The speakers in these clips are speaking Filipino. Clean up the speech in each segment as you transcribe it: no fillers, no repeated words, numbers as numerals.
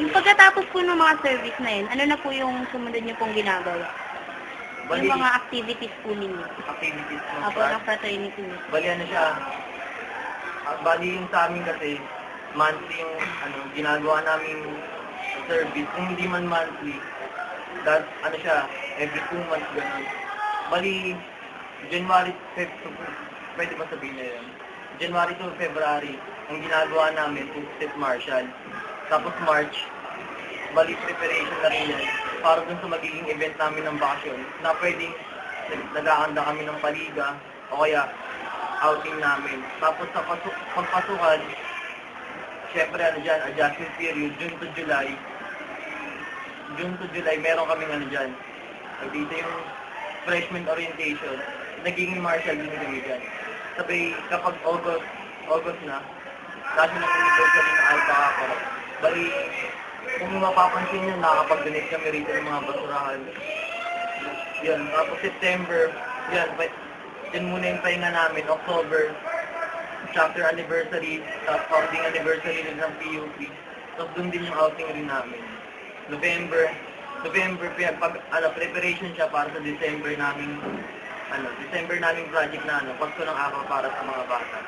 Yung pagkatapos po ng mga service na yun, ano na po yung sumunod niyo pong ginagawa? Bali, Yung mga activities po ninyo. activities ng Apo, ng fraternity niyo. Bali ano siya, bali yung sa amin kasi, monthly yung ginagawa namin service. Kung hindi man monthly, that, ano siya, every 2 months gano'n. Bali, January, pwede ba sabihin na yun? January to February, ang ginagawa namin, two-step martial. Tapos March, bali preparation na rin yan para dun sa magiging event namin ng bakasyon na pwedeng nag-aanda kami ng paliga o kaya outing namin. Tapos sa pagpasukan, syempre ano dyan, adjustment period, June to July. June to July, meron kaming ano dyan. Dito yung freshman orientation, nagiging martial din kami dyan. Sabay, kapag August na, national anniversary ng Alpha Kappa, bali, kung mapapansin nyo, nakakapag-donate kami rito ng mga basurahan. Yan, tapos September, yan, yan muna yung pahinga namin, October, chapter anniversary, tapos founding anniversary rin ng PUP. Tapos doon din yung outing rin namin. November, preparation siya para sa December naming project na pagso ng araw para sa mga bata.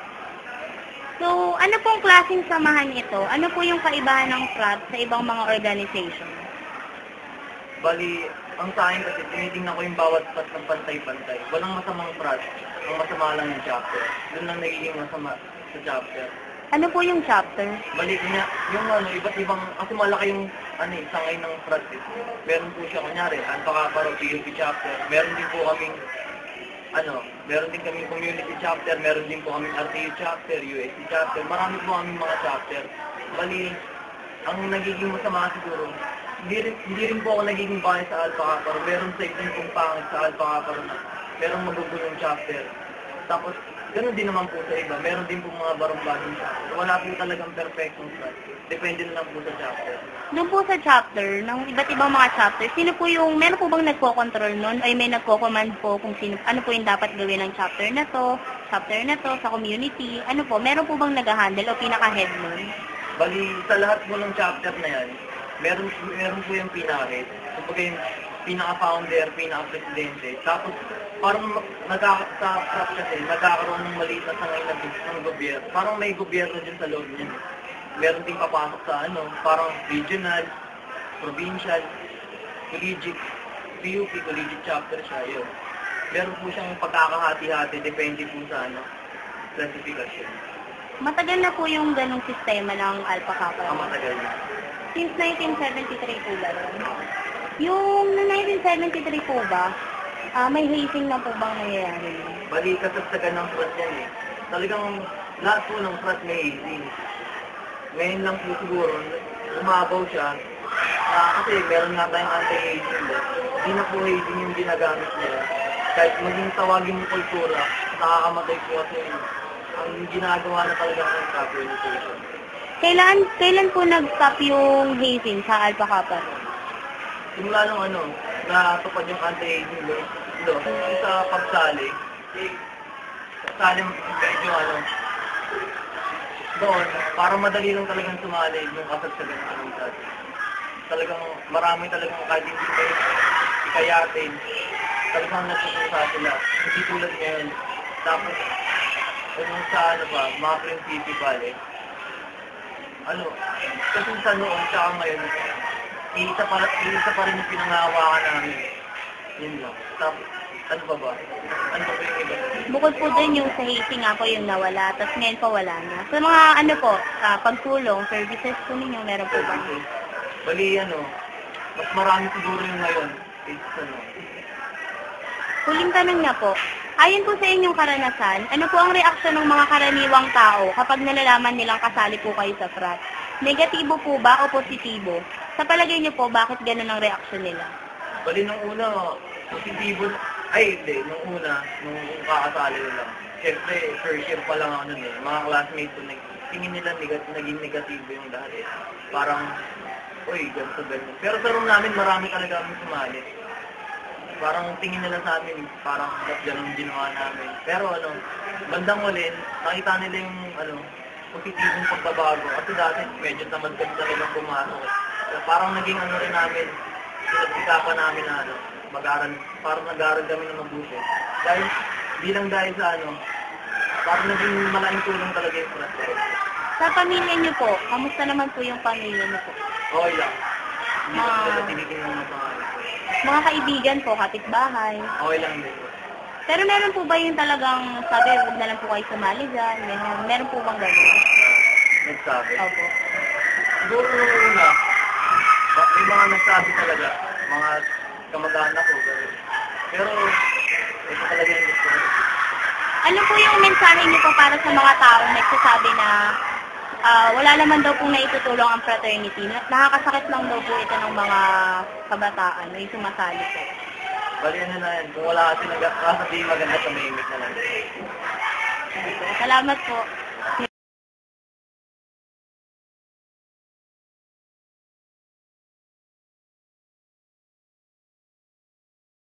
So, ano pong klaseng samahan ito? Ano po yung kaibahan ng frat sa ibang mga organization? Bali, ang sa akin kasi tinitingnan ko yung bawat frat ng pantay-pantay. Walang masamang frat, ang masama lang yung chapter. Doon lang nagiging masama sa chapter. Ano po yung chapter? Bali, yung iba't ibang, kasi malaki yung sangay ng frat. Meron po siya, kunyari, Alpha Kappa Rho PUP chapter. Meron din po kaming meron din kaming community chapter, meron din po kaming RTU chapter, USC chapter, marami po kaming mga chapter. Bali, ang nagiging masama siguro, hindi rin po ako nagiging bias sa Alpha Kappa Rho. Meron sa ibang pong pangit sa Alpha Kappa Rho na merong magugulong chapter. Tapos, ganoon din naman po sa iba. Meron din po mga barong-bagong chapter. Wala po talagang perfectong frat. Depende na lang po sa chapter. Doon po sa chapter, ng iba't ibang mga chapter, meron po bang nagko-control nun? Ay may nagko-command po kung ano po yung dapat gawin ng chapter na to, sa community? Ano po, meron po bang nag-handle o pinaka-head nun? Bali, sa lahat po ng chapter na yan, meron po yung pinaka-head. Kumbaga yung pinaka-founder, pinaka-presidente. Tapos, parang nagkakaroon ng maliit na sangay ng gobyerno. Parang may gobyerno dyan sa loob niya. Meron din papasok sa parang regional, provincial, collegiate, PUP, collegiate chapter siya, yun. Meron po siyang pagkakahati-hati, depende po sa classification. Matagal na po yung ganong sistema ng Alpha Kappa. Matagal na. Since 1973 po ba yun? Yung 1973 po ba, may hazing na po bang nangyayari? Bali, kasagsagan ng frat yan eh. Talagang lahat po ng frat may hazing. Ngayon lang po siguro, umabaw siya. Kasi meron nga tayong anti-hazing. Hindi na po hazing yung ginagamit nila. Kahit maging tawagin mo kultura, nakakamatay po kasi ang ginagawa na talaga ng capitalization. Kailan po nag-stop yung hazing sa Alpha Kappa? Simula nung natupad yung anti-hazing law, sa pagsali, medyo doon, para madali lang talagang sumali yung kasagsagan ng komunidad. Talagang marami talagang kahit hindi kayo ikayatin, talagang nagsususa sila. Hindi tulad ngayon. Tapos, sa mga prinsipyo bale. Kasi sa noon, tsaka ngayon, isa pa rin yung pinangahawakan namin. Yun lang. Tapos, ano ba? Ano ba yung iba? Bukod po din yung sa hazing ako yung nawala, tapos ngayon pa wala na. So mga pagtulong, services po ninyo, meron po ba? Bali, mas marami siguro yung ngayon. Huling tanong na po, ayon po sa inyong karanasan, ano po ang reaksyon ng mga karaniwang tao kapag nalalaman nilang kasali po kayo sa frat? Negatibo po ba o positibo? Sa palagay niyo po, bakit ganun ang reaksyon nila? Bali, nung una, positibo, nung kakasali nila. Siyempre, first year pa lang ako nun mga classmates ko, tingin nila naging negatibo yung lahat Parang, ganito. Pero sa room namin, marami talaga kami sumali. Parang tingin nila sa amin, parang ganun ginawa namin. Pero bandang ulit, nakita nila yung positibong pagbabago. Kasi dati, medyo tamad kami talagang pumasok. parang naging ano rin namin, pinag-isapan namin na ano, mag-aaral, parang nag-aaral kami ng mabuti. Dahil, di lang dahil sa ano, parang naging malaking tulong talaga yung proseso. Sa pamilya niyo po, kamusta naman po yung pamilya niyo po? Okay lang. Hindi ko Ah. talaga tinitingnan ng pangalan. Mga kaibigan po, kapitbahay. Okay lang din. Pero meron po ba yung talagang sabi, huwag na lang po kayo sumali dyan, ganyan. Meron po bang gano'n? Nagsabi. Opo. Siguro nung una, may mga nagsabi talaga, mga kamag-anak ko. Pero, ito talaga yung gusto ko. Ano po yung mensahe niyo po para sa mga taong nagsasabi na wala naman daw pong naitutulong ang fraternity? Nakakasakit lang daw po ito ng mga kabataan, may sumasali po. Bali ano na yan, kung wala kasi nagsasabihin maganda sa maimik na lang. Salamat po.